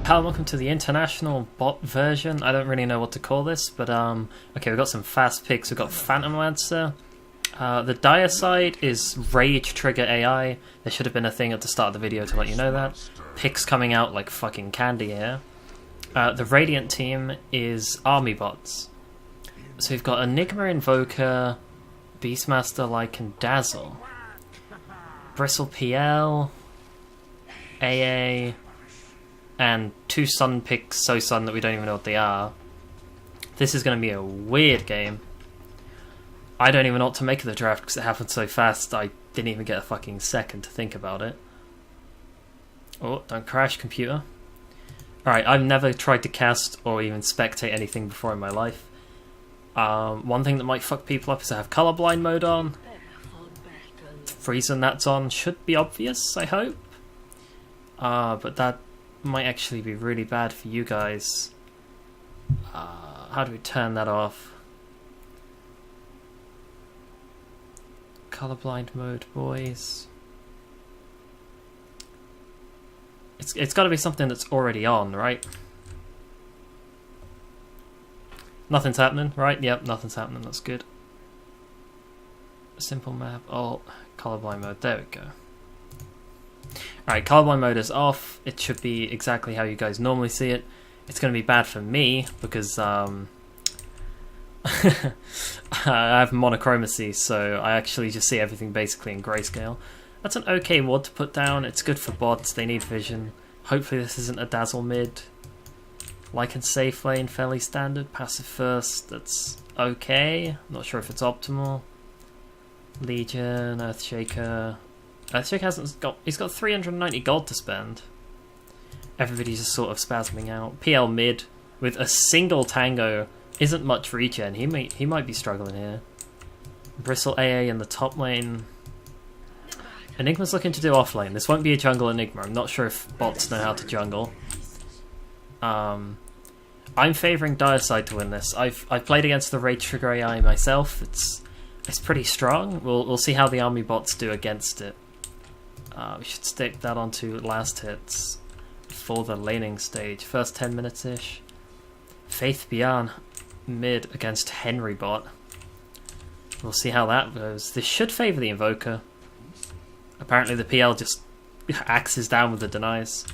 Hello, welcome to the international bot version. I don't really know what to call this, but okay, we've got some fast picks. We've got Phantom Lancer. The dire side is Rage Trigger AI. There should have been a thing at the start of the video to let you know that. Picks coming out like fucking candy here. The Radiant team is Army Bots. So we've got Enigma Invoker, Beastmaster Lycan Dazzle, Bristle PL, AA, and two Sun picks so Sun that we don't even know what they are. This is going to be a weird game. I don't even know what to make of the draft because it happened so fast I didn't even get a fucking second to think about it. Oh, don't crash, computer. Alright, I've never tried to cast or even spectate anything before in my life. One thing that might fuck people up is I have colorblind mode on. The reason that's on should be obvious, I hope. But that might actually be really bad for you guys. How do we turn that off? Colorblind mode, boys. It's got to be something that's already on, right? Nothing's happening, right? Yep, nothing's happening. That's good. Simple map. Oh, colorblind mode. There we go. Alright, colorblind mode is off. It should be exactly how you guys normally see it. It's going to be bad for me because I have monochromacy, so I actually just see everything basically in grayscale. That's an okay mod to put down. It's good for bots. They need vision. Hopefully this isn't a dazzle mid. Lycan safe lane, fairly standard. Passive first, that's okay. Not sure if it's optimal. Legion, Earthshaker. Earthshaker hasn't got... He's got 390 gold to spend. Everybody's just sort of spasming out. PL mid with a single tango isn't much regen. He might be struggling here. Bristle AA in the top lane. Enigma's looking to do off lane. This won't be a jungle Enigma. I'm not sure if bots know how to jungle. I'm favouring dire side to win this. I've played against the Rage Trigger AI myself. It's pretty strong. We'll see how the army bots do against it. We should stick that onto last hits for the laning stage. First 10 minutes ish. Faith Beyond mid against Henry bot. We'll see how that goes. This should favour the Invoker. Apparently the PL just axes down with the denies.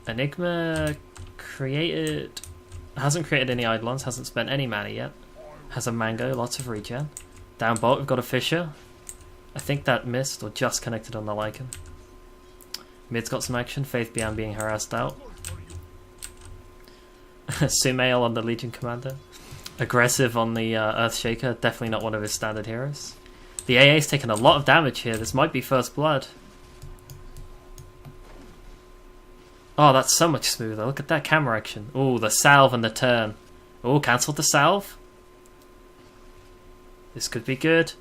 Enigma hasn't created any Eidolons, hasn't spent any mana yet. Has a Mango, lots of regen. Down bot we've got a Fisher. I think that missed or just connected on the Lycan. Mid's got some action, Faith Beyond being harassed out. Sumail on the Legion Commander. Aggressive on the Earthshaker, definitely not one of his standard heroes. The AA's taken a lot of damage here, this might be first blood. Oh, that's so much smoother, look at that camera action. Oh, the salve and the turn. Oh, cancelled the salve. This could be good.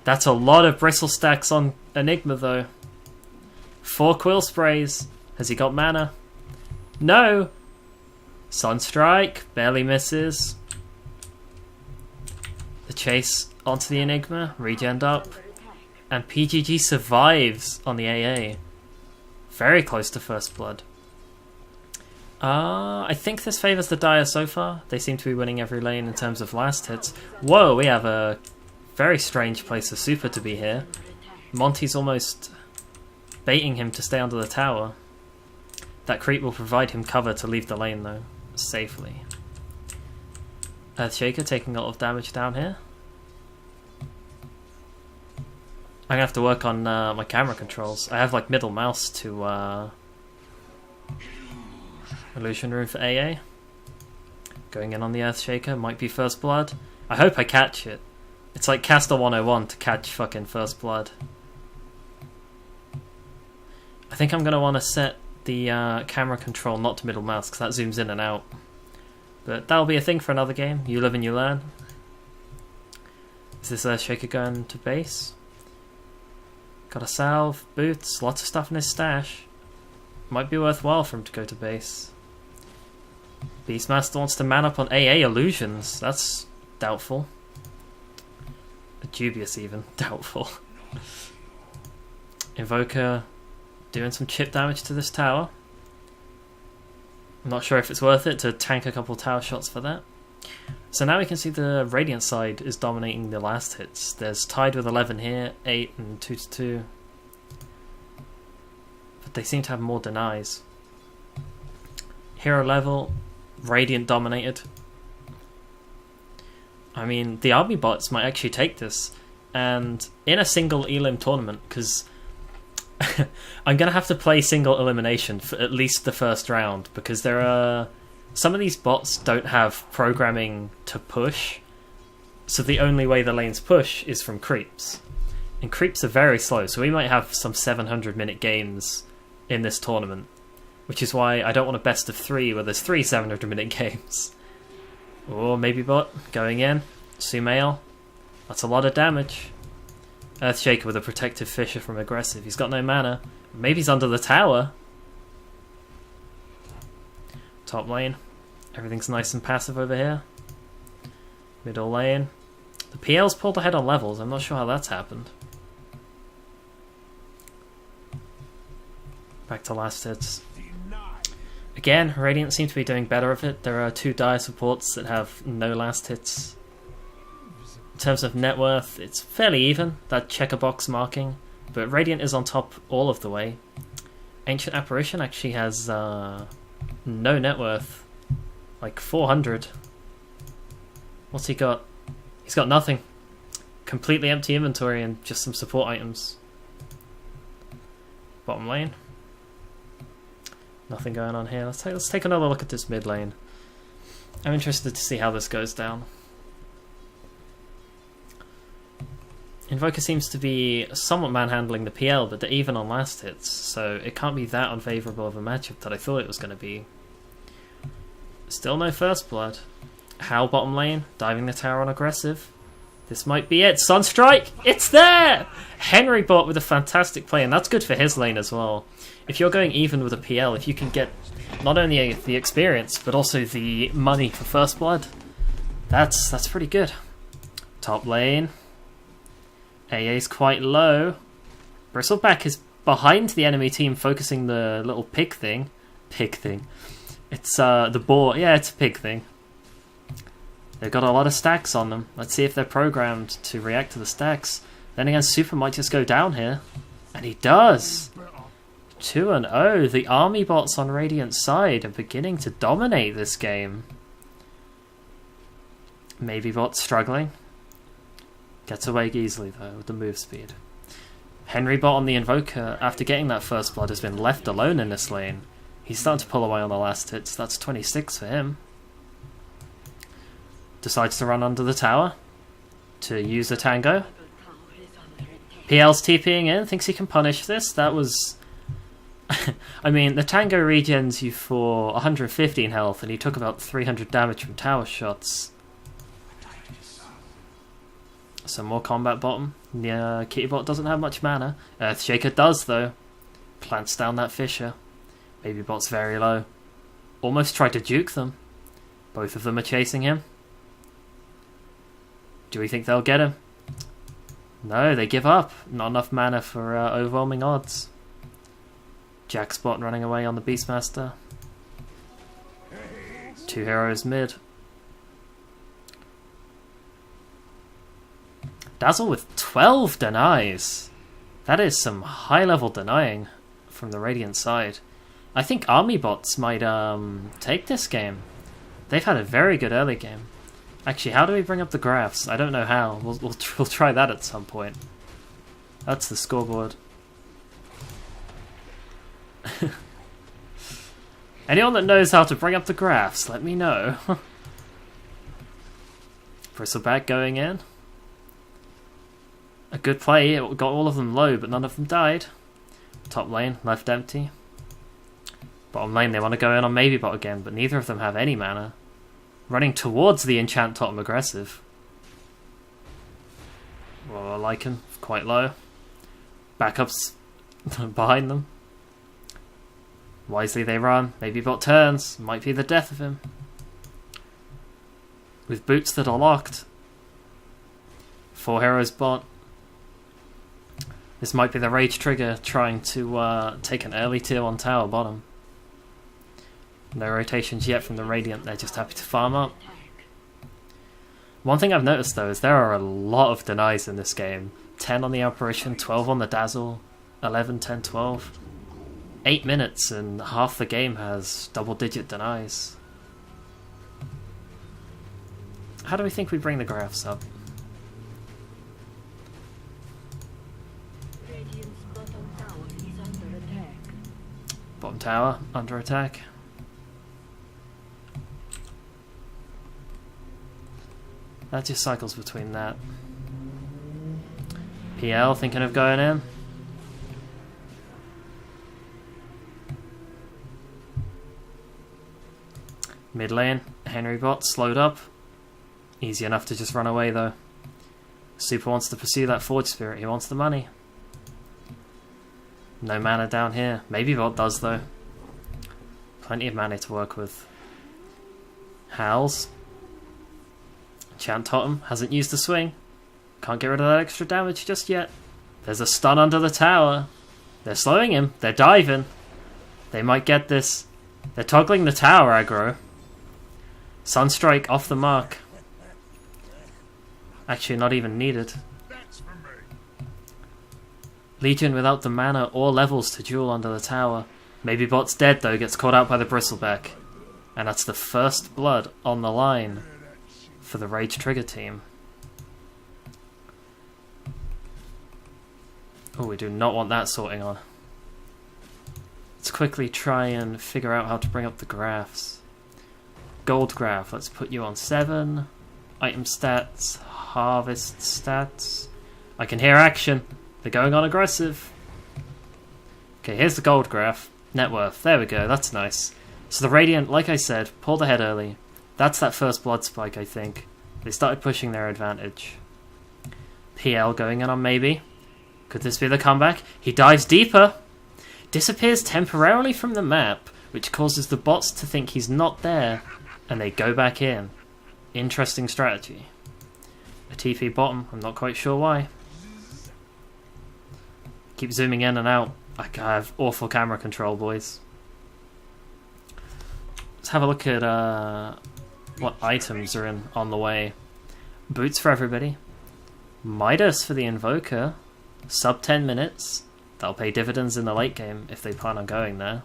That's a lot of bristle stacks on Enigma though. 4 quill sprays. Has he got mana? No! Sunstrike, barely misses. The chase onto the Enigma, regened up. And PGG survives on the AA. Very close to first blood. I think this favours the Dire so far. They seem to be winning every lane in terms of last hits. Whoa, we have a very strange place of super to be here. Monty's almost baiting him to stay under the tower. That creep will provide him cover to leave the lane though, safely. Earthshaker taking a lot of damage down here. I'm gonna have to work on my camera controls. I have like middle mouse to Illusion Room for AA. Going in on the Earthshaker, might be first blood. I hope I catch it. It's like Caster 101 to catch fucking first blood. I think I'm gonna want to set the camera control not to middle mouse because that zooms in and out. But that'll be a thing for another game. You live and you learn. Is this Earthshaker going to base? Got a salve, boots, lots of stuff in his stash. Might be worthwhile for him to go to base. Beastmaster wants to man up on AA illusions. That's doubtful. Dubious even. Doubtful. Invoker doing some chip damage to this tower. I'm not sure if it's worth it to tank a couple tower shots for that. So now we can see the Radiant side is dominating the last hits. There's tied with 11 here, 8 and 2-2. But they seem to have more denies. Hero level, Radiant dominated. I mean, the army bots might actually take this. And in a single elim tournament, because I'm going to have to play single elimination for at least the first round, because there are... Some of these bots don't have programming to push, so the only way the lanes push is from creeps. And creeps are very slow, so we might have some 700-minute games in this tournament, which is why I don't want a best of 3 where there's 3 700-minute games. Or maybe bot going in, Sumail. That's a lot of damage. Earthshaker with a protective Fissure from aggressive. He's got no mana. Maybe he's under the tower. Top lane. Everything's nice and passive over here. Middle lane. The PL's pulled ahead on levels. I'm not sure how that's happened. Back to last hits. Again, Radiant seem to be doing better of it. There are 2 dire supports that have no last hits. In terms of net worth, it's fairly even, that checker box marking. But Radiant is on top all of the way. Ancient Apparition actually has no net worth. Like 400. What's he got? He's got nothing. Completely empty inventory and just some support items. Bottom lane. Nothing going on here. Let's take another look at this mid lane. I'm interested to see how this goes down. Invoker seems to be somewhat manhandling the PL, but they're even on last hits, so it can't be that unfavourable of a matchup that I thought it was going to be. Still no first blood. Howl bottom lane, diving the tower on aggressive. This might be it. Sunstrike! It's there! Henry bot with a fantastic play, and that's good for his lane as well. If you're going even with a PL, if you can get not only the experience, but also the money for first blood, that's pretty good. Top lane. AA's quite low. Bristleback is behind the enemy team, focusing the little pig thing. It's the boar. Yeah, it's a pig thing. They've got a lot of stacks on them. Let's see if they're programmed to react to the stacks. Then again, Super might just go down here. And he does! 2-0. The army bots on Radiant's side are beginning to dominate this game. Maybe bot's struggling. Gets away easily though with the move speed. Henry bot on the Invoker, after getting that first blood, has been left alone in this lane. He's starting to pull away on the last hits. That's 26 for him. Decides to run under the tower to use the tango. PL's TPing in, thinks he can punish this. That was... I mean, the tango regens you for 115 health and he took about 300 damage from tower shots. Some more combat bottom. Yeah, Kitty bot doesn't have much mana. Earthshaker does though. Plants down that Fissure. Baby bot's very low. Almost tried to juke them. Both of them are chasing him. Do we think they'll get him? No, they give up. Not enough mana for overwhelming odds. Jackspot running away on the Beastmaster. 2 heroes mid. Dazzle with 12 denies. That is some high level denying from the Radiant side. I think army bots might take this game. They've had a very good early game. Actually, how do we bring up the graphs? I don't know how. We'll try that at some point. That's the scoreboard. Anyone that knows how to bring up the graphs, let me know. Bristleback going in. A good play. It got all of them low, but none of them died. Top lane left empty. Bottom lane, they want to go in on maybe bot again, but neither of them have any mana. Running towards the enchant totem aggressive. Well, I like him. Quite low. Backups behind them. Wisely they run. Maybe bot turns. Might be the death of him. With boots that are locked. 4 heroes bot. This might be the rage trigger trying to take an early tier on tower bottom. No rotations yet from the Radiant, they're just happy to farm up. One thing I've noticed though is there are a lot of denies in this game. 10 on the Apparition, 12 on the Dazzle, 11, 10, 12. 8 minutes and half the game has double-digit denies. How do we think we bring the graphs up? Bottom tower under attack. That just cycles between that. PL thinking of going in. Mid lane, Henry bot slowed up. Easy enough to just run away though. Super wants to pursue that Forge Spirit, he wants the money. No mana down here. Maybe bot does though. Plenty of mana to work with. Howls. Chant Totem hasn't used the swing. Can't get rid of that extra damage just yet. There's a stun under the tower. They're slowing him. They're diving. They might get this. They're toggling the tower aggro. Sunstrike off the mark. Actually not even needed. Legion without the mana or levels to duel under the tower. Maybe bot's dead though, gets caught out by the Bristleback. And that's the first blood on the line for the Rage Trigger team. Oh, we do not want that sorting on. Let's quickly try and figure out how to bring up the graphs. Gold graph, let's put you on 7. Item stats, harvest stats. I can hear action. They're going on aggressive. Okay, here's the gold graph. Net worth, there we go, that's nice. So the Radiant, like I said, pulled ahead early. That's that first blood spike, I think. They started pushing their advantage. PL going in on maybe. Could this be the comeback? He dives deeper. Disappears temporarily from the map, which causes the bots to think he's not there, and they go back in. Interesting strategy. A TP bottom, I'm not quite sure why. Keep zooming in and out. I have awful camera control, boys. Let's have a look at what items are on the way. Boots for everybody. Midas for the Invoker. Sub 10 minutes. That'll pay dividends in the late game if they plan on going there.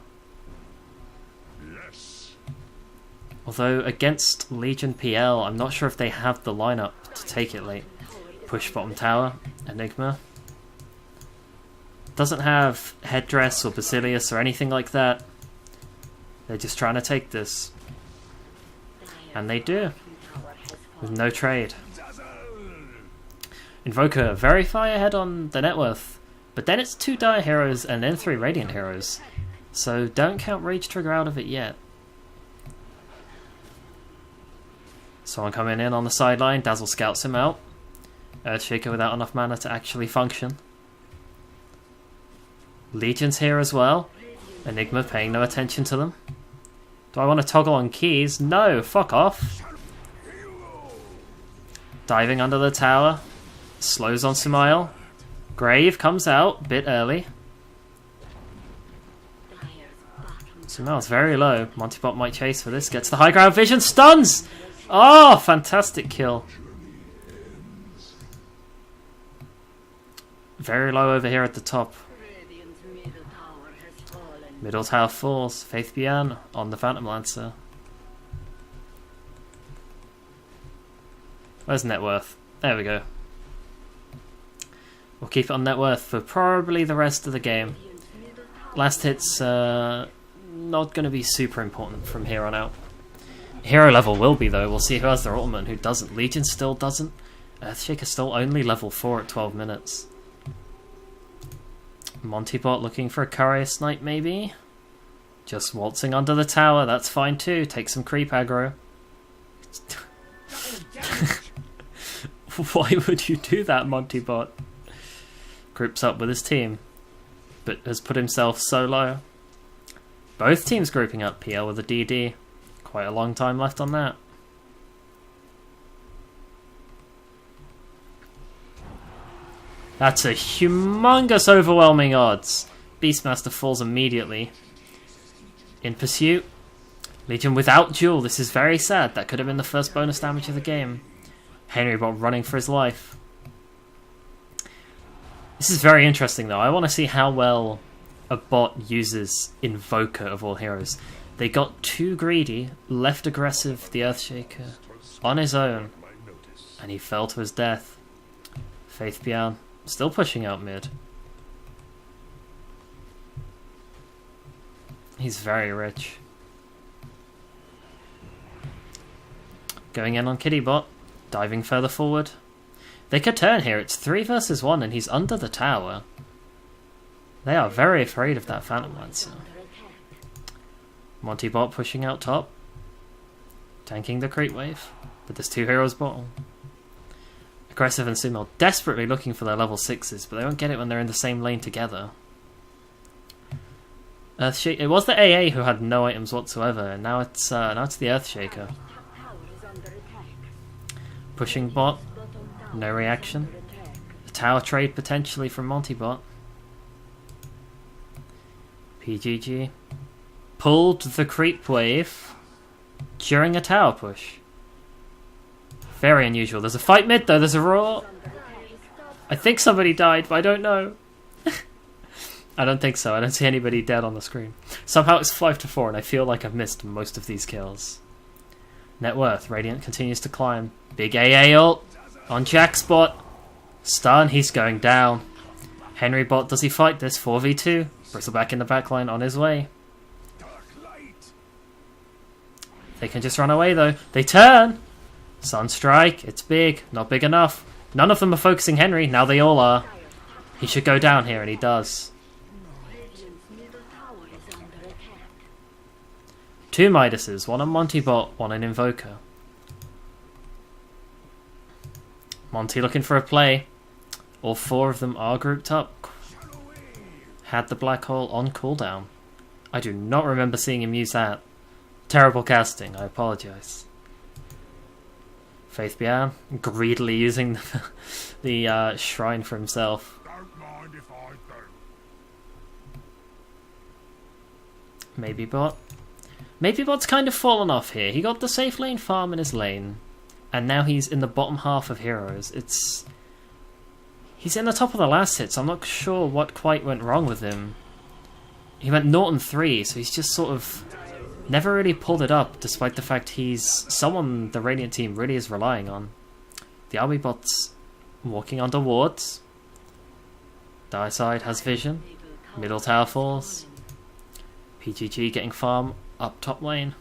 Yes. Although against Legion PL, I'm not sure if they have the lineup to take it late. Push bottom tower. Enigma. Doesn't have Headdress or Basilius or anything like that. They're just trying to take this. And they do. With no trade. Invoker very far ahead on the net worth. But then it's 2 Dire Heroes and then 3 Radiant Heroes. So don't count Rage Trigger out of it yet. Someone coming in on the sideline. Dazzle scouts him out. Earthshaker without enough mana to actually function. Legion's here as well. Enigma paying no attention to them. Do I want to toggle on keys? No, fuck off. Diving under the tower. Slows on Sumail. Grave comes out, bit early. Sumail's very low. Montybot might chase for this. Gets the high ground vision. Stuns! Oh, fantastic kill. Very low over here at the top. Middle tower falls. Faith Bian on the Phantom Lancer. Where's net worth? There we go. We'll keep it on net worth for probably the rest of the game. Last hit's not going to be super important from here on out. Hero level will be though. We'll see who has their ultimate and who doesn't. Legion still doesn't. Earthshaker still only level 4 at 12 minutes. Montybot looking for a Courier Snipe maybe? Just waltzing under the tower, that's fine too. Take some creep aggro. Why would you do that, Montybot? Groups up with his team, but has put himself so low. Both teams grouping up. PL with a DD. Quite a long time left on that. That's a humongous overwhelming odds. Beastmaster falls immediately. In pursuit. Legion without duel. This is very sad. That could have been the first bonus damage of the game. Henry Bot running for his life. This is very interesting though. I want to see how well a bot uses Invoker of all heroes. They got too greedy, left aggressive the Earthshaker on his own, and he fell to his death. Faith Beyond still pushing out mid. He's very rich. Going in on Kitty Bot, diving further forward. They could turn here. It's 3 versus 1 and he's under the tower. They are very afraid of that Phantom Lancer. Monty Bot pushing out top. Tanking the creep wave. But there's 2 heroes bottom. Aggressive and Sumo desperately looking for their level 6s, but they won't get it when they're in the same lane together. It was the AA who had no items whatsoever, and now it's the Earthshaker. Pushing bot, no reaction. The tower trade potentially from Monty Bot. PGG pulled the creep wave during a tower push. Very unusual. There's a fight mid though, there's a roar. I think somebody died, but I don't know. I don't think so. I don't see anybody dead on the screen. Somehow it's 5-4 and I feel like I've missed most of these kills. Net worth. Radiant continues to climb. Big AA ult on Jack's bot. Stun. He's going down. Henry Bot, does he fight this? 4v2. Bristleback in the backline on his way. They can just run away though. They turn! Sunstrike. It's big. Not big enough. None of them are focusing Henry. Now they all are. He should go down here and he does. 2 Midases, 1 on Monty Bot, 1 on Invoker. Monty looking for a play. All 4 of them are grouped up. Had the black hole on cooldown. I do not remember seeing him use that. Terrible casting, I apologise. Faith Bian greedily using the shrine for himself. Maybe Bot. Maybe Bot's kind of fallen off here. He got the safe lane farm in his lane, and now he's in the bottom half of heroes. He's in the top of the last hit, so I'm not sure what quite went wrong with him. He went 0-3, so he's just sort of never really pulled it up, despite the fact he's someone the Radiant team really is relying on. The army bot's walking under wards. Dire side has vision. Middle tower falls. PGG getting farm up top lane.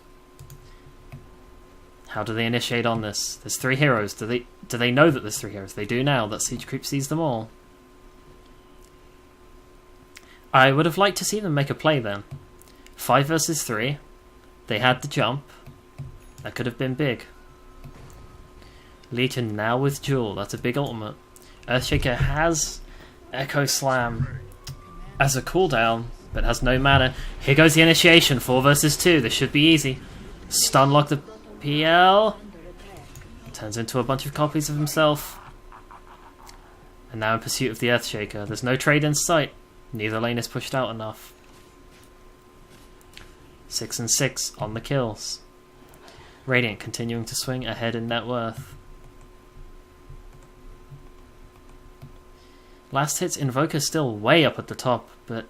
How do they initiate on this? There's 3 heroes. Do they know that there's 3 heroes? They do now that Siege Creep sees them all. I would have liked to see them make a play then. 5 versus 3. They had the jump. That could have been big. Legion now with Duel. That's a big ultimate. Earthshaker has Echo Slam as a cooldown, but has no mana. Here goes the initiation. 4 versus 2. This should be easy. Stun lock the PL. Turns into a bunch of copies of himself. And now in pursuit of the Earthshaker. There's no trade in sight. Neither lane is pushed out enough. 6 and 6 on the kills. Radiant continuing to swing ahead in net worth. Last hit's Invoker still way up at the top, but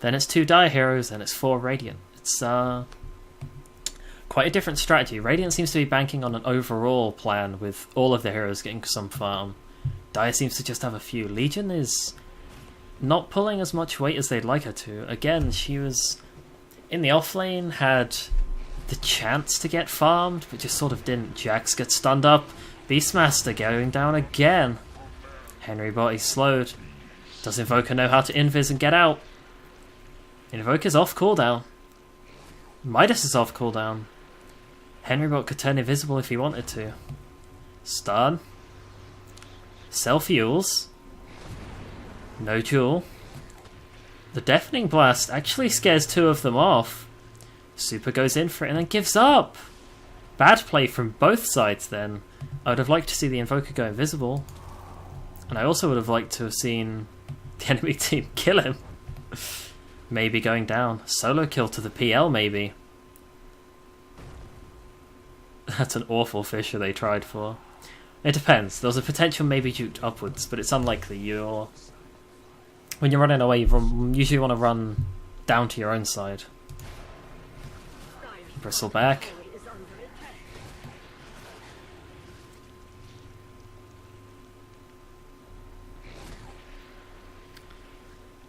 then it's 2 Dire heroes and it's 4 Radiant. It's quite a different strategy. Radiant seems to be banking on an overall plan with all of the heroes getting some farm. Dire seems to just have a few. Legion is not pulling as much weight as they'd like her to. Again, she was in the off lane, had the chance to get farmed, but just sort of didn't. Jax gets stunned up. Beastmaster going down again. Henry Bot is slowed. Does Invoker know how to invis and get out? Invoker's off cooldown. Midas is off cooldown. Henry Bot could turn invisible if he wanted to. Stun. Self-heals. No duel. The Deafening Blast actually scares 2 of them off. Super goes in for it and then gives up. Bad play from both sides then. I would have liked to see the Invoker go invisible. And I also would have liked to have seen the enemy team kill him. Maybe going down. Solo kill to the PL maybe. That's an awful fissure they tried for. It depends. There's a potential maybe juked upwards, but it's unlikely. When you're running away, you usually want to run down to your own side. Bristle back.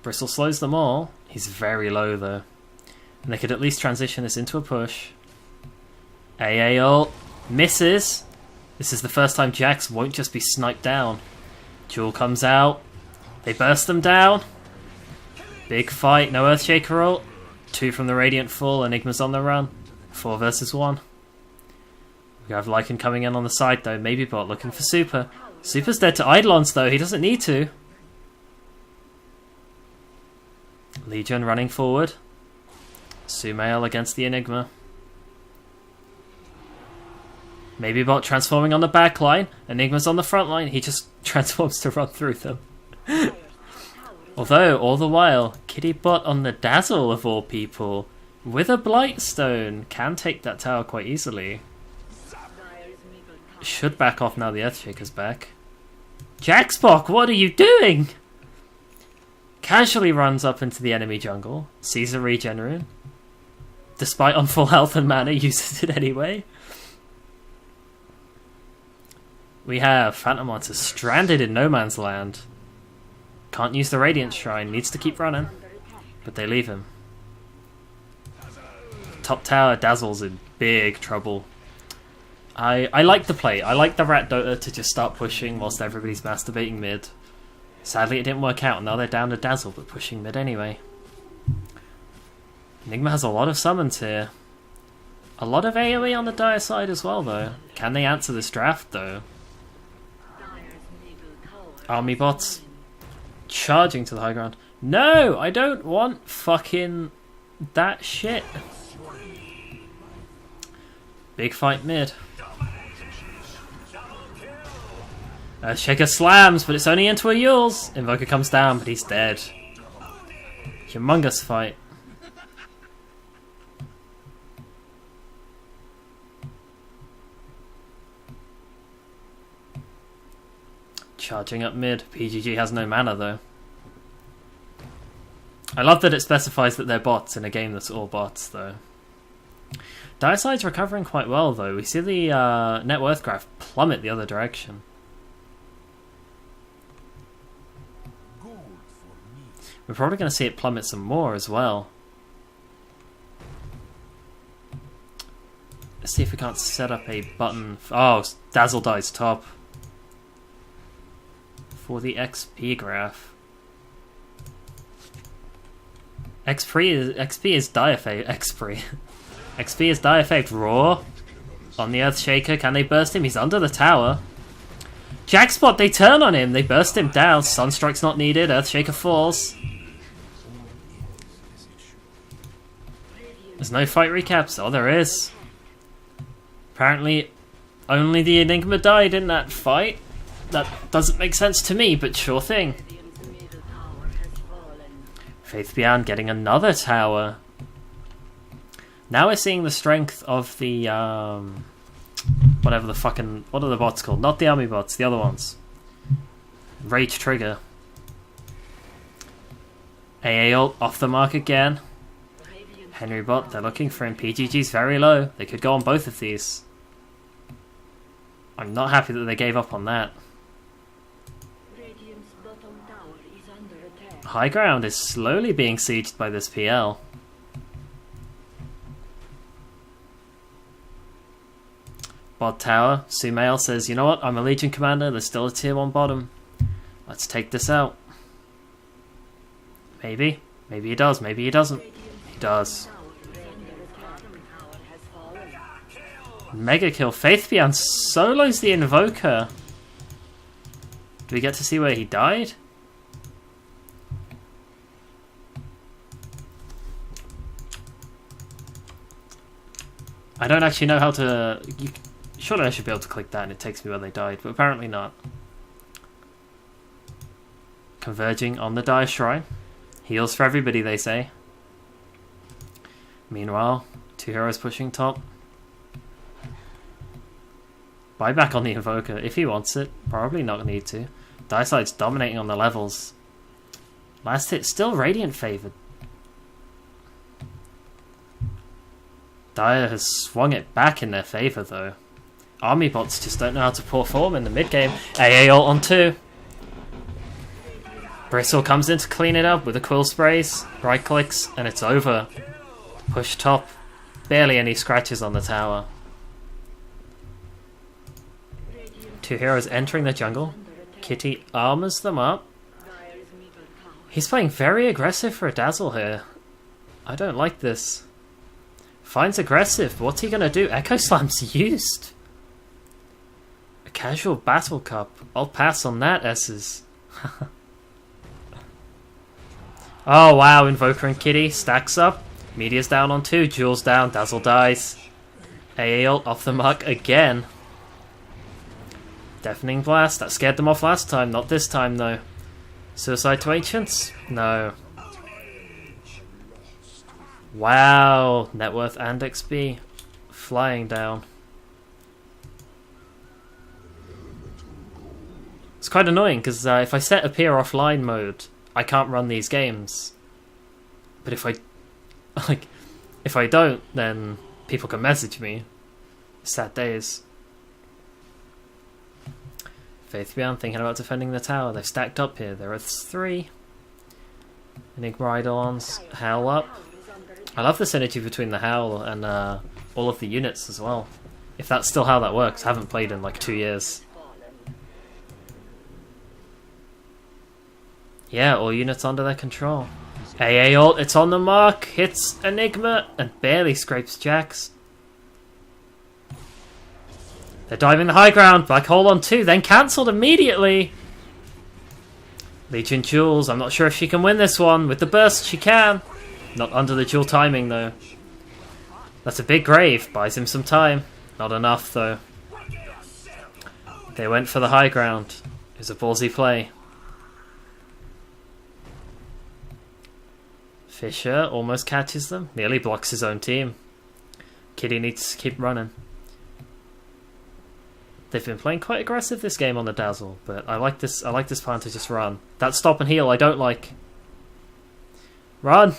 Bristle slows them all. He's very low though. And they could at least transition this into a push. AA ult. Misses. This is the first time Jax won't just be sniped down. Jewel comes out. They burst them down. Big fight. No Earthshaker ult. 2 from the Radiant Fall. Enigma's on the run. 4 versus 1. We have Lycan coming in on the side though. Maybe bot looking for Super. Super's dead to Eidolons though. He doesn't need to. Legion running forward. Sumail against the Enigma. Maybe bot transforming on the back line. Enigma's on the front line. He just transforms to run through them. Although, all the while, Kitty bot on the Dazzle of all people, with a Blightstone, can take that tower quite easily. Should back off now the Earthshaker's back. Jaxbok, what are you doing? Casually runs up into the enemy jungle, sees a regen rune. Despite on full health and mana, uses it anyway. We have Phantom Monster stranded in no man's land. Can't use the Radiant Shrine, needs to keep running. But they leave him. Top tower, Dazzle's in big trouble. I like the play. I like the Rat Dota to just start pushing whilst everybody's masturbating mid. Sadly it didn't work out, now they're down to Dazzle, but pushing mid anyway. Enigma has a lot of summons here. A lot of AoE on the Dire side as well though. Can they answer this draft though? Army bots charging to the high ground. No, I don't want fucking that shit. Big fight mid. Shaker slams, but it's only into a Yules. Invoker comes down, but he's dead. Humongous fight. Charging up mid. PGG has no mana though. I love that it specifies that they're bots in a game that's all bots though. Dire side's recovering quite well though. We see the net worth graph plummet the other direction. We're probably going to see it plummet some more as well. Let's see if we can't set up a button. Oh, Dazzle dies top. For the XP graph. XP is die effect. XP is die effect. Raw. On the Earthshaker. Can they burst him? He's under the tower. Jackspot, they turn on him. They burst him down. Sunstrike's not needed. Earthshaker falls. There's no fight recaps. Oh, there is. Apparently, only the Enigma died in that fight. That doesn't make sense to me, but sure thing. Faith Beyond getting another tower. Now we're seeing the strength of the, whatever the fucking... What are the bots called? Not the army bots, the other ones. Rage Trigger. AA ult off the mark again. Henry bot, they're looking for him. PGG's very low. They could go on both of these. I'm not happy that they gave up on that. High ground is slowly being sieged by this PL. Bot tower, Sumail says, you know what, I'm a Legion commander, there's still a tier 1 bottom. Let's take this out. Maybe. Maybe he does, maybe he doesn't. He does. Mega kill. Faith Beyond solos the Invoker. Do we get to see where he died? I don't actually know how to... Surely I should be able to click that and it takes me where they died, but apparently not. Converging on the Dire Shrine. Heals for everybody, they say. Meanwhile, 2 heroes pushing top. Buyback on the Invoker, if he wants it. Probably not need to. Diaside's dominating on the levels. Last hit, still Radiant favoured. Dire has swung it back in their favour though. Army bots just don't know how to perform in the mid game. AA ult on 2. Bristle comes in to clean it up with the quill sprays. Right clicks, and it's over. Push top. Barely any scratches on the tower. 2 heroes entering the jungle. Kitty armors them up. He's playing very aggressive for a dazzle here. I don't like this. Finds aggressive. What's he gonna do? Echo Slam's used. A casual battle cup. I'll pass on that, S's. Oh wow, Invoker and Kitty stacks up. Media's down on 2, Jules down, Dazzle dies. AA ult off the mark again. Deafening Blast, that scared them off last time, not this time though. Suicide to Ancients? No. Wow, net worth and XP flying down. It's quite annoying because if I set appear offline mode, I can't run these games. But if I don't, then people can message me. Sad days. Faith Beyond thinking about defending the tower. They've stacked up here. There are 3. Enigma Eidolons. Howl up. I love the synergy between the Howl and all of the units as well. If that's still how that works. I haven't played in like 2 years. Yeah, all units under their control. AA ult, it's on the mark. Hits Enigma and barely scrapes Jax. They're diving the high ground. Black hole on 2, then cancelled immediately. Legion Jules, I'm not sure if she can win this one. With the burst, she can. Not under the dual timing, though. That's a big grave. Buys him some time. Not enough, though. They went for the high ground. It was a ballsy play. Fisher almost catches them. Nearly blocks his own team. Kitty needs to keep running. They've been playing quite aggressive this game on the Dazzle, but I like this plan to just run. That stop and heal I don't like. Run!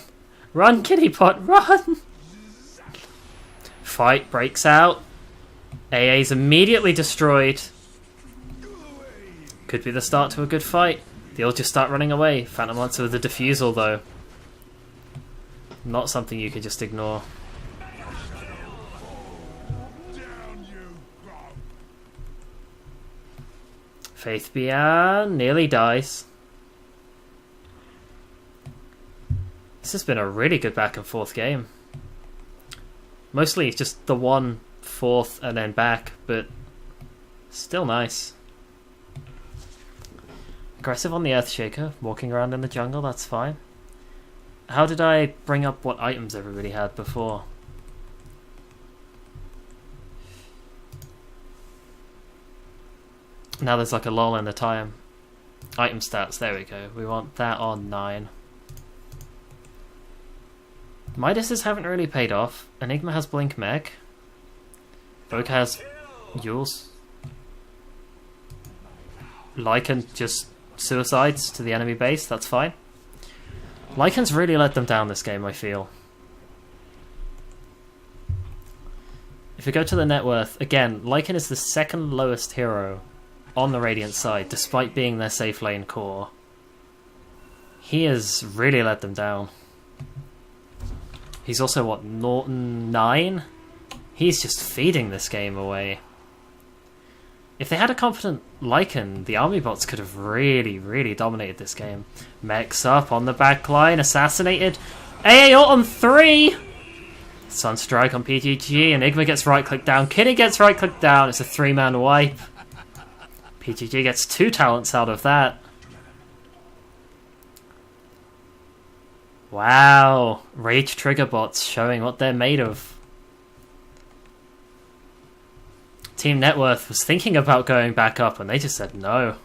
Run, Kitty Pot, run! Fight breaks out. AA's immediately destroyed. Could be the start to a good fight. They'll just start running away. Phantom Lancer with the defusal though. Not something you could just ignore. Faith Beyond nearly dies. This has been a really good back and forth game. Mostly it's just the 1/4 and then back, but still nice. Aggressive on the Earthshaker, walking around in the jungle, that's fine. How did I bring up what items everybody had before? Now there's like a lull in the time. Item stats, there we go. We want that on 9. Midases haven't really paid off. Enigma has Blink Mech. Vogue has Yules. Lycan just suicides to the enemy base, that's fine. Lycan's really let them down this game, I feel. If we go to the net worth, again, Lycan is the second lowest hero on the Radiant side, despite being their safe lane core. He has really let them down. He's also, what, Norton 9? He's just feeding this game away. If they had a competent Lycan, the army bots could have really, really dominated this game. Mechs up on the back line, assassinated. AA ult on 3! Sunstrike on PGG, Enigma gets right-click down, Kitty gets right-click down, it's a 3-man wipe. PGG gets 2 talents out of that. Wow, Rage Trigger bots showing what they're made of. Team Networth was thinking about going back up and they just said no.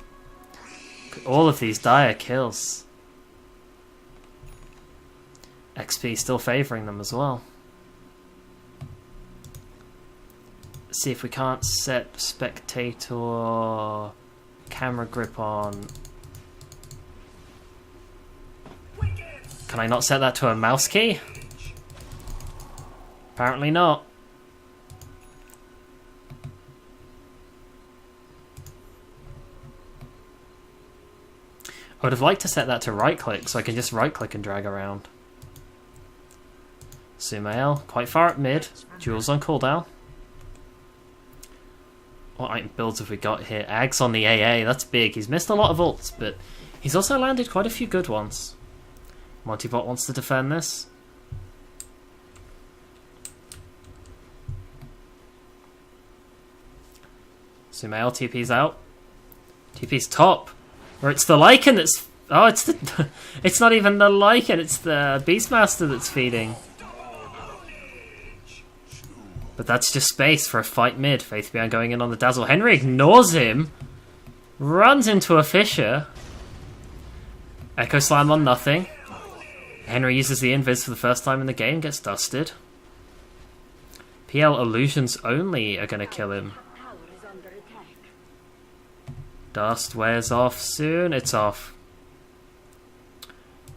All of these dire kills. XP still favouring them as well. see if we can't set spectator camera grip on. Can I not set that to a mouse key? Apparently not. I would have liked to set that to right click so I can just right click and drag around. Sumail, quite far at mid. Jules on cooldown. What item builds have we got here? Ags on the AA, that's big. He's missed a lot of ults, but he's also landed quite a few good ones. Montybot wants to defend this. Sumail, TP's out. TP's top. Or it's the Lycan that's... Oh, it's the... It's not even the Lycan, it's the Beastmaster that's feeding. But that's just space for a fight mid. Faith Beyond going in on the Dazzle. Henry ignores him. Runs into a Fissure. Echo Slam on nothing. Henry uses the invis for the first time in the game. Gets dusted. PL illusions only are going to kill him. Dust wears off soon. It's off.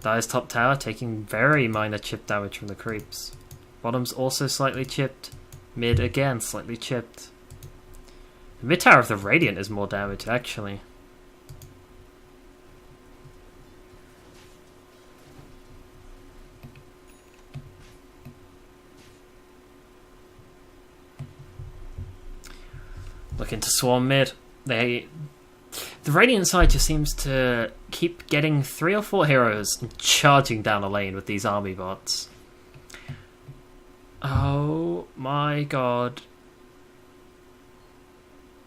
Dire's top tower taking very minor chip damage from the creeps. Bottom's also slightly chipped. Mid again slightly chipped. The mid tower of the Radiant is more damaged actually. Looking to swarm mid. The Radiant side just seems to keep getting 3 or 4 heroes and charging down a lane with these army bots. Oh my god.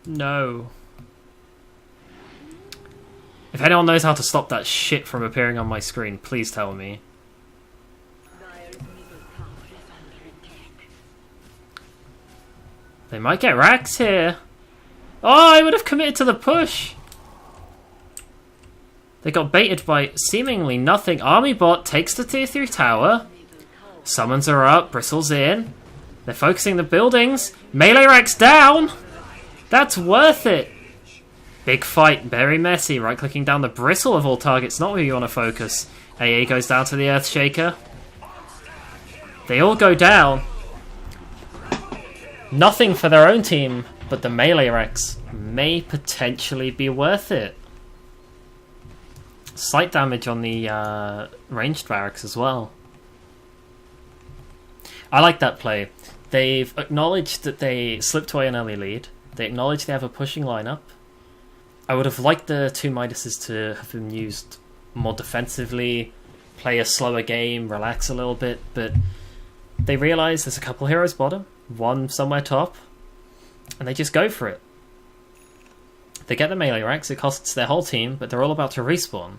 No. If anyone knows how to stop that shit from appearing on my screen, please tell me. They might get racks here. Oh, I would have committed to the push. They got baited by seemingly nothing. Army bot takes the tier 3 tower. Summons her up. Bristles in. They're focusing the buildings. Melee racks down. That's worth it. Big fight. Very messy. Right clicking down the bristle of all targets. Not where you want to focus. AA goes down to the Earthshaker. They all go down. Nothing for their own team, but the melee racks may potentially be worth it. Slight damage on the ranged barracks as well. I like that play. They've acknowledged that they slipped away an early lead. They acknowledge they have a pushing lineup. I would have liked the 2 Midases to have been used more defensively, play a slower game, relax a little bit, but they realise there's a couple heroes bottom, one somewhere top, and they just go for it. They get the melee racks, it costs their whole team, but they're all about to respawn.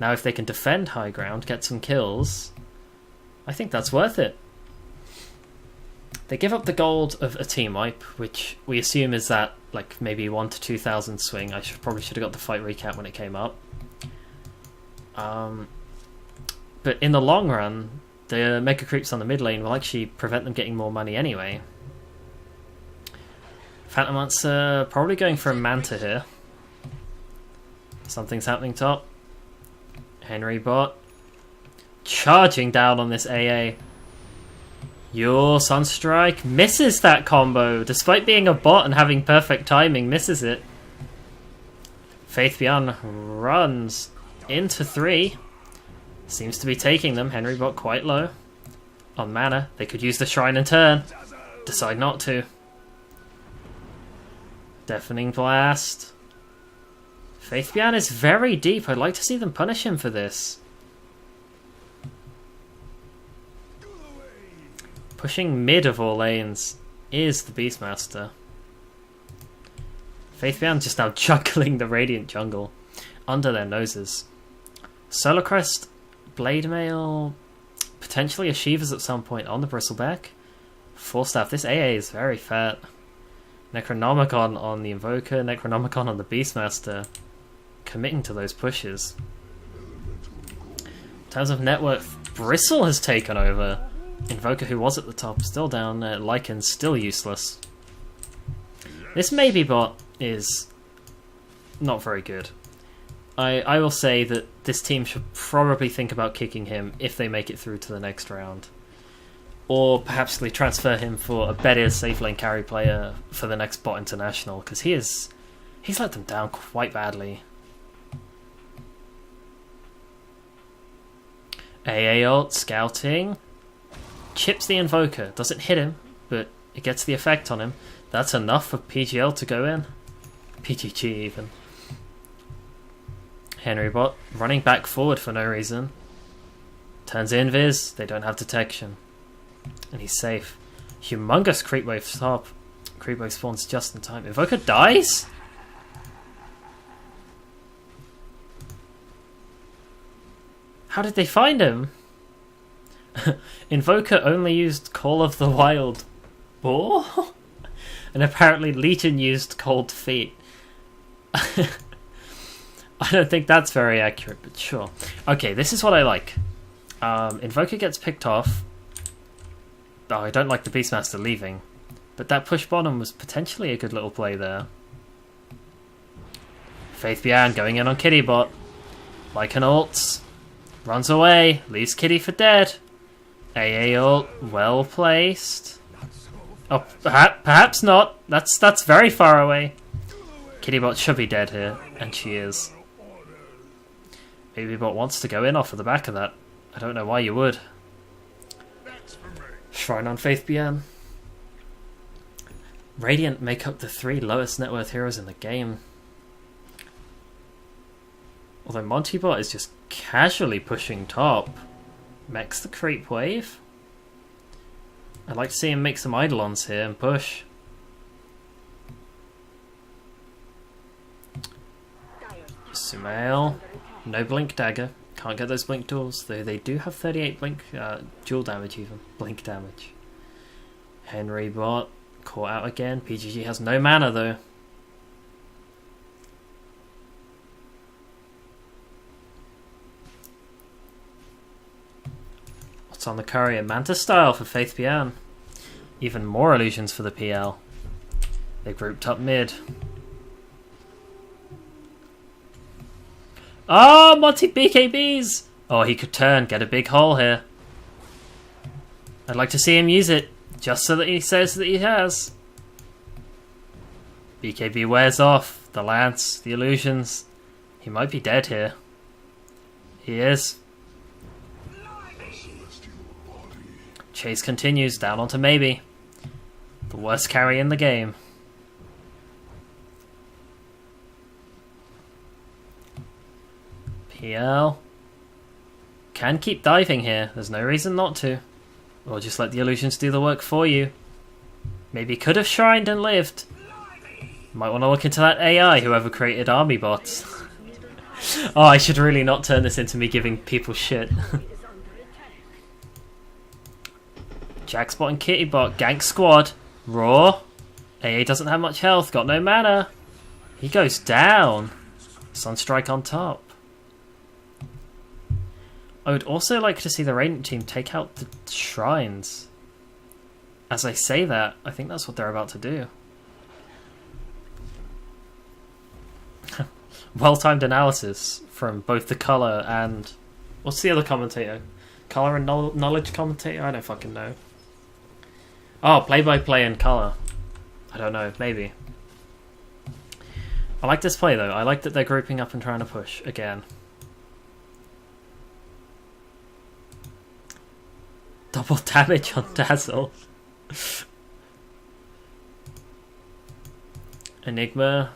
Now if they can defend high ground, get some kills, I think that's worth it. They give up the gold of a team wipe, which we assume is that like maybe 1 to 2,000 swing. I probably should have got the fight recap when it came up. But in the long run, the mega creeps on the mid lane will actually prevent them getting more money anyway. Phantomancer probably going for a Manta here. Something's happening top. Henry bot. Charging down on this AA. Your Sunstrike misses that combo. Despite being a bot and having perfect timing, misses it. Faith Beyond runs into 3. Seems to be taking them. Henry bot quite low. On mana, they could use the Shrine and turn. Decide not to. Deafening Blast. Faith Beyond is very deep. I'd like to see them punish him for this. Pushing mid of all lanes is the Beastmaster. Faith Beyond just now juggling the Radiant jungle under their noses. Solar Crest, Blade Mail, potentially a Shivas at some point on the Bristleback. Full staff. This AA is very fat. Necronomicon on the Invoker, Necronomicon on the Beastmaster. Committing to those pushes. In terms of net worth, Bristle has taken over. Invoker, who was at the top, still down. Lycan's still useless. This maybe bot is not very good. I will say that this team should probably think about kicking him if they make it through to the next round. Or perhaps they transfer him for a better safe lane carry player for the next bot international, because he's let them down quite badly. AA ult, scouting. Chips the Invoker. Doesn't hit him, but it gets the effect on him. That's enough for PGL to go in. PGG even. Henry bot running back forward for no reason. Turns invis, they don't have detection. And he's safe. Humongous creep wave top. Creep wave spawns just in time. Invoker dies? How did they find him? Invoker only used Call of the Wild Boar? And apparently Legion used Cold Feet. I don't think that's very accurate, but sure. Okay, this is what I like. Invoker gets picked off. Oh, I don't like the Beastmaster leaving. But that push bottom was potentially a good little play there. Faith Bian going in on Kitty bot. Like an ults. Runs away. Leaves Kitty for dead. AA ult. Well placed. Oh, perhaps not. That's very far away. Kitty bot should be dead here. And she is. Baby bot wants to go in off of the back of that. I don't know why you would. Shrine on Faith BM. Radiant make up the 3 lowest net worth heroes in the game. Although Monty bot is just casually pushing top. Mechs the creep wave. I'd like to see him make some Eidolons here and push. Sumail. No blink dagger. Can't get those blink duels, though they do have 38 blink dual damage even. Blink damage. Henry bot. Caught out again. PGG has no mana though. What's on the courier? Manta style for Faith Bian. Even more illusions for the PL. They grouped up mid. Oh, Monty BKBs! Oh, he could turn, get a big hole here. I'd like to see him use it, just so that he says that he has. BKB wears off, the lance, the illusions. He might be dead here. He is. Chase continues, down onto maybe. The worst carry in the game. PL. Can keep diving here, there's no reason not to. Or just let the illusions do the work for you. Maybe could have shrined and lived. Might want to look into that AI, whoever created army bots. Oh, I should really not turn this into me giving people shit. Jackspot and Kittybot, gank squad. Raw. AA doesn't have much health, got no mana. He goes down. Sunstrike on top. I would also like to see the Radiant team take out the shrines. As I say that, I think that's what they're about to do. Well-timed analysis from both the colour and... What's the other commentator? Colour and knowledge commentator? I don't fucking know. Oh, play-by-play and colour. I don't know, maybe. I like this play though. I like that they're grouping up and trying to push again. Double damage on Dazzle. Enigma,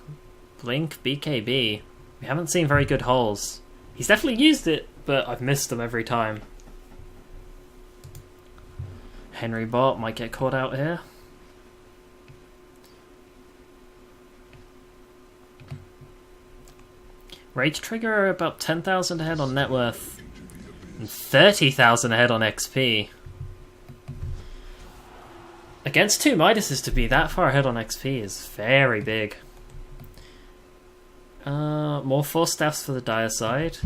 Blink, BKB. We haven't seen very good holes. He's definitely used it, but I've missed them every time. Henry bot might get caught out here. Rage Trigger are about 10,000 ahead on net worth and 30,000 ahead on XP. Against 2 Midases to be that far ahead on XP is very big. More 4 staffs for the dire side.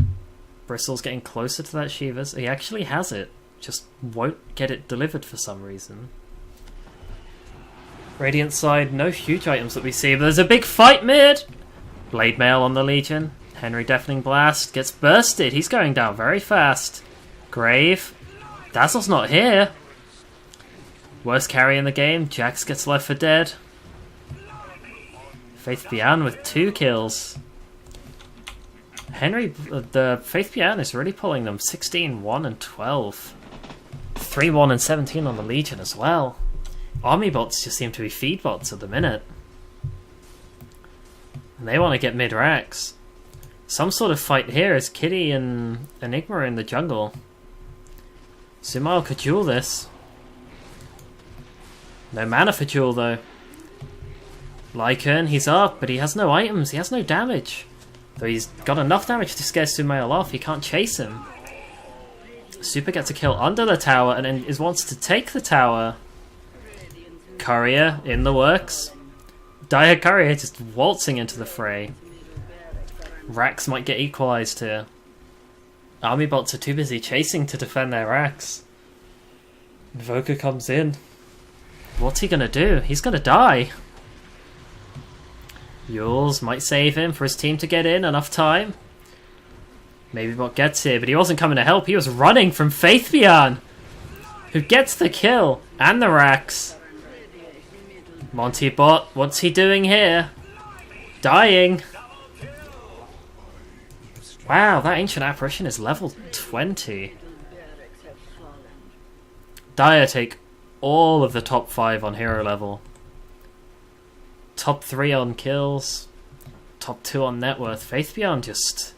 Bristle's getting closer to that Shiva's. He actually has it, just won't get it delivered for some reason. Radiant side, no huge items that we see, but there's a big fight mid! Blade Mail on the Legion. Henry Deafening Blast gets bursted. He's going down very fast. Grave. Dazzle's not here. Worst carry in the game. Jax gets left for dead. Faith Bian with 2 kills. Henry, the Faith Bian is really pulling them. 16, 1 and 12. 3, 1 and 17 on the Legion as well. Army bots just seem to be feed bots at the minute. And they want to get mid-racks. Some sort of fight here as Kitty and Enigma are in the jungle. Sumail could duel this. No mana for duel though. Lycan, he's up, but he has no items, he has no damage. Though he's got enough damage to scare Sumail off, he can't chase him. Super gets a kill under the tower and then wants to take the tower. Courier in the works. Dire Courier just waltzing into the fray. Racks might get equalized here. Army bots are too busy chasing to defend their racks. Invoker comes in. What's he gonna do? He's gonna die. Yules might save him for his team to get in enough time. Maybe bot gets here, but he wasn't coming to help. He was running from Faith Bian, who gets the kill and the racks. Monty bot, what's he doing here? Dying. Wow, that Ancient Apparition is level 20. Dire take all of the top 5 on hero level. Top 3 on kills. Top 2 on net worth. Faith Bian just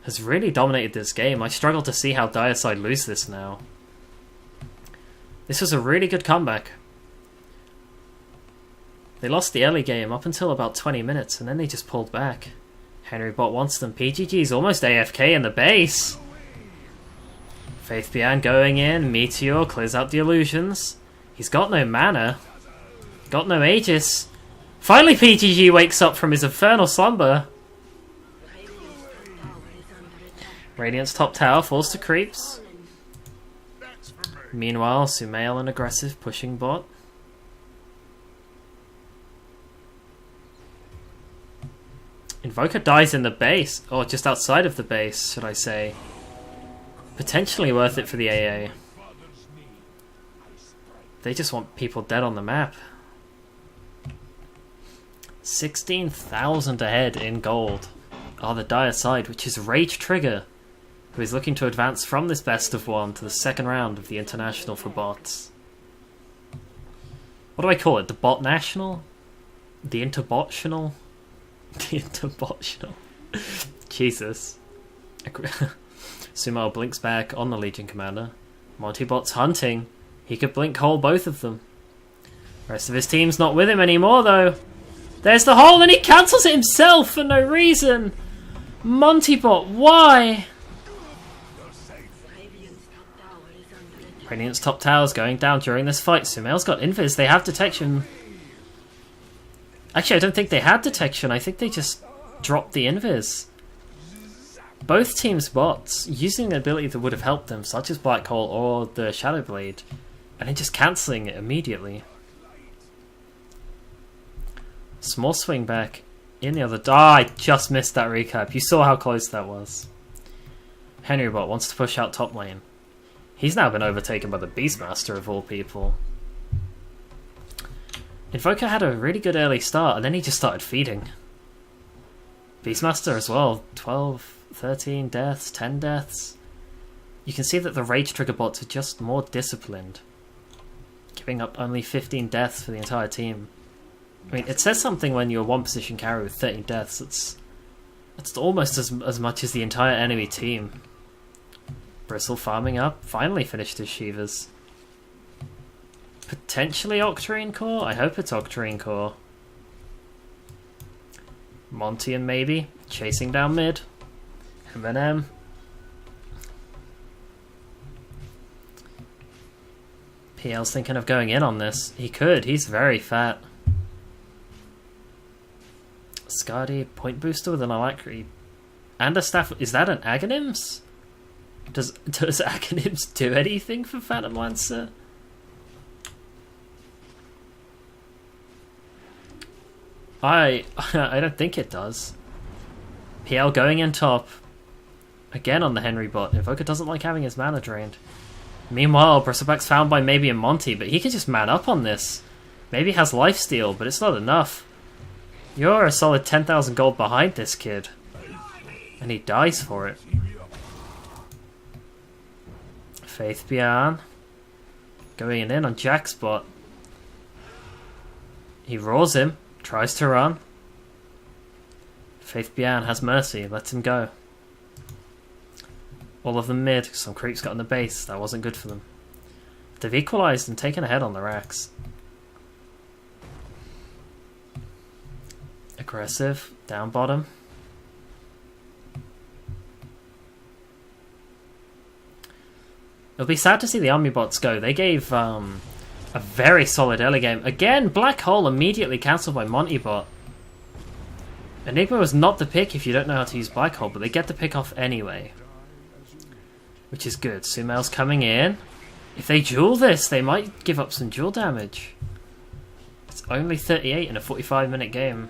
has really dominated this game. I struggle to see how Dire side lose this now. This was a really good comeback. They lost the early game up until about 20 minutes and then they just pulled back. Henry bot wants them. PGG's almost AFK in the base. Faith Bian going in. Meteor clears out the illusions. He's got no mana. Got no Aegis. Finally PGG wakes up from his infernal slumber. Radiant's top tower falls to creeps. Meanwhile, Sumail and aggressive pushing bot. Invoker dies in the base, or just outside of the base, should I say. Potentially worth it for the AA. They just want people dead on the map. 16,000 ahead in gold are the Dire side, which is Rage Trigger, who is looking to advance from this best of 1 to the second round of the International for bots. What do I call it? The Bot National? The Interbotional? The Interbotional. Jesus. Sumo blinks back on the Legion Commander. Montybot's hunting. He could blink hole both of them. Rest of his team's not with him anymore though. There's the hole and he cancels it himself for no reason. Montybot, why? Radiant's top tower's going down during this fight. Sumail's got invis. They have detection. Actually, I don't think they had detection. I think they just dropped the invis. Both teams' bots using an ability that would have helped them, such as Black Hole or the Shadow Blade, and then just cancelling it immediately. Small swing back in the other. I just missed that recap. You saw how close that was. Henry bot wants to push out top lane. He's now been overtaken by the Beastmaster of all people. Invoker had a really good early start and then he just started feeding. Beastmaster as well. 12, 13 deaths, 10 deaths. You can see that the Rage Trigger bots are just more disciplined, giving up only 15 deaths for the entire team. I mean, it says something when you're one position carry with 13 deaths. It's almost as much as the entire enemy team. Bristle farming up, finally finished his Shivas. Potentially Octarine Core? I hope it's Octarine Core. Monty and maybe chasing down mid. M&M. PL's thinking of going in on this. He could, he's very fat. Skadi, point booster with an alacrity. And a staff. Is that an Aghanims? Does Aghanims do anything for Phantom Lancer? I don't think it does. PL going in top. Again on the Henry bot. Invoker doesn't like having his mana drained. Meanwhile, Bristleback's found by maybe a Monty, but he can just man up on this. Maybe has lifesteal, but it's not enough. You're a solid 10,000 gold behind this kid. And he dies for it. Faith Bian. Going in on Jack's bot. He roars him. Tries to run. Faith Bian has mercy. Lets him go. All of them mid. Some creeps got on the base. That wasn't good for them. They've equalized and taken ahead on the racks. Aggressive. Down bottom. It'll be sad to see the army bots go. They gave a very solid early game. Again, Black Hole immediately cancelled by Monty bot. Enigma was not the pick if you don't know how to use Black Hole, but they get the pick off anyway. Which is good. Sumail's coming in. If they duel this, they might give up some duel damage. It's only 38 in a 45-minute game.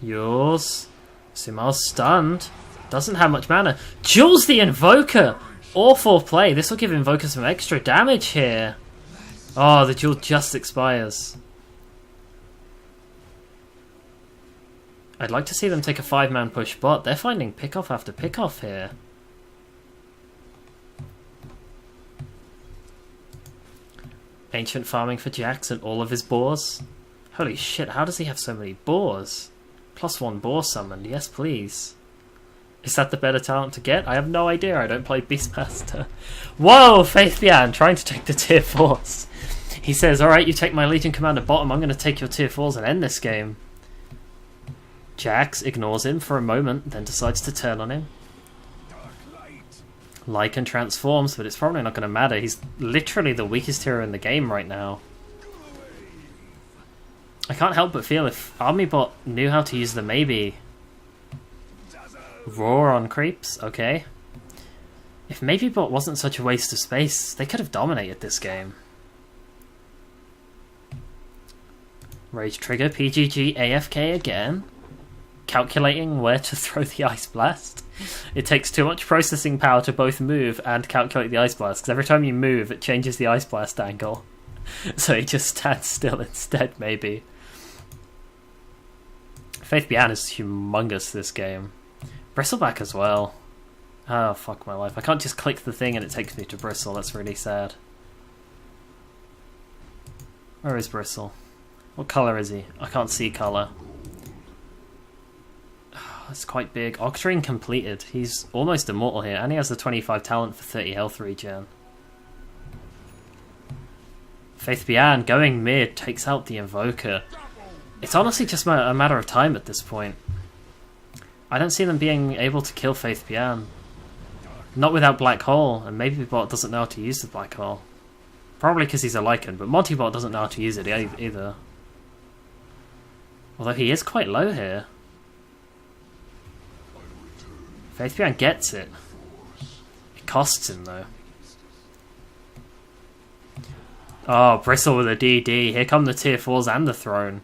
Yours. Sumail's stunned. Doesn't have much mana. Duels the Invoker! Awful play. This will give Invoker some extra damage here. Oh, the duel just expires. I'd like to see them take a 5-man push bot. They're finding pick-off after pick-off here. Ancient farming for Jax and all of his boars. Holy shit, how does he have so many boars? +1 boar summoned, yes please. Is that the better talent to get? I have no idea, I don't play Beastmaster. Whoa, Faith Bian trying to take the tier 4s. He says, alright, you take my Legion Commander bottom, I'm going to take your tier 4s and end this game. Jax ignores him for a moment, then decides to turn on him. Lycan transforms, but it's probably not going to matter. He's literally the weakest hero in the game right now. I can't help but feel if ArmyBot knew how to use the maybe. Roar on creeps, okay. If MaybeBot wasn't such a waste of space, they could have dominated this game. Rage Trigger, PGG, AFK again. Calculating where to throw the Ice Blast. It takes too much processing power to both move and calculate the Ice Blast, because every time you move it changes the Ice Blast angle. So he just stands still instead, maybe. Faith Bian is humongous this game. Bristleback as well. Oh, fuck my life. I can't just click the thing and it takes me to Bristle. That's really sad. Where is Bristle? What colour is he? I can't see colour. It's quite big. Octarine completed. He's almost immortal here. And he has the 25 talent for 30 health regen. Faith Bian going mid. Takes out the Invoker. It's honestly just a matter of time at this point. I don't see them being able to kill Faith Bian. Not without Black Hole, and maybe Bot doesn't know how to use the Black Hole. Probably because he's a Lycan, but Monty Bot doesn't know how to use it either. Although he is quite low here. Faith Bian gets it. It costs him though. Oh, Bristle with a DD. Here come the tier 4s and the throne.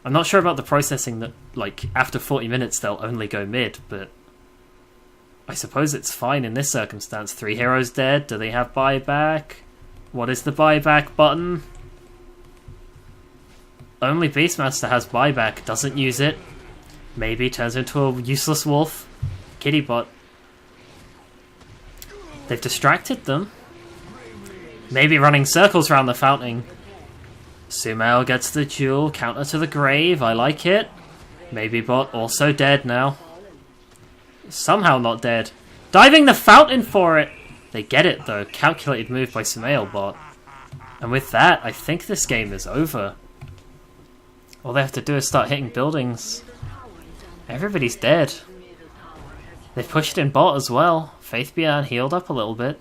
I'm not sure about the processing that, like, after 40 minutes they'll only go mid, but I suppose it's fine in this circumstance. 3 heroes dead. Do they have buyback? What is the buyback button? Only Beastmaster has buyback. Doesn't use it. Maybe turns into a useless wolf. Kittybot. They've distracted them. Maybe running circles around the fountain. Sumail gets the duel, counter to the grave, I like it. Maybe Bot also dead now. Somehow not dead. Diving the fountain for it! They get it though, calculated move by Sumail Bot. And with that, I think this game is over. All they have to do is start hitting buildings. Everybody's dead. They pushed in Bot as well. Faith Bian healed up a little bit.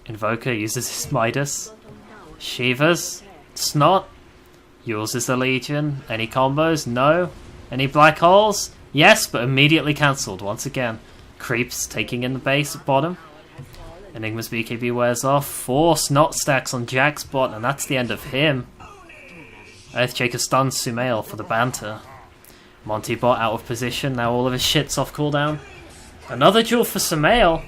Invoker uses his Midas. Shivas. Snot. Uses the Legion. Any combos? No. Any black holes? Yes, but immediately cancelled once again. Creeps taking in the base at bottom. Enigma's BKB wears off. 4 snot stacks on Jack's bot, and that's the end of him. Earthshaker stuns Sumail for the banter. Monty bot out of position, now all of his shit's off cooldown. Another duel for Sumail.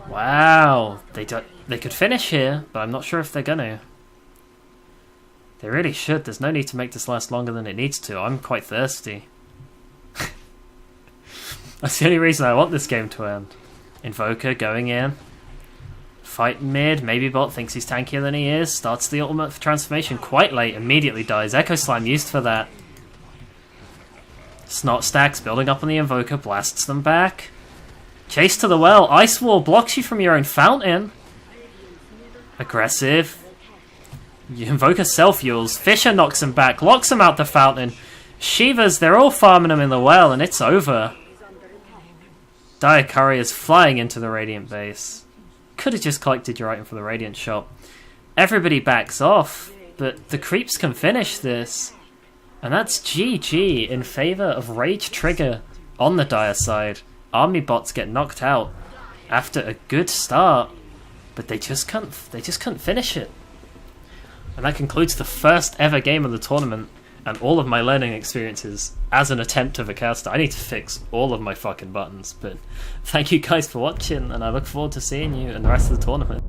Wow, they could finish here, but I'm not sure if they're gonna. They really should. There's no need to make this last longer than it needs to. I'm quite thirsty. That's the only reason I want this game to end. Invoker going in. Fight mid. Maybe bot thinks he's tankier than he is. Starts the ultimate transformation quite late. Immediately dies. Echo Slime used for that. Snot stacks building up on the Invoker. Blasts them back. Chase to the well. Ice Wall blocks you from your own fountain. Aggressive. Invoker self-fuels. Fisher knocks him back. Locks him out the fountain. Shivas, they're all farming him in the well, and it's over. Dire Courier's flying into the Radiant base. Could have just collected your item from the Radiant shop. Everybody backs off, but the creeps can finish this. And that's GG in favour of Rage Trigger on the Dire side. Army bots get knocked out after a good start, but they just couldn't finish it. And that concludes the first ever game of the tournament and all of my learning experiences as an attempt of a caster. I need to fix all of my fucking buttons, but thank you guys for watching, and I look forward to seeing you in the rest of the tournament.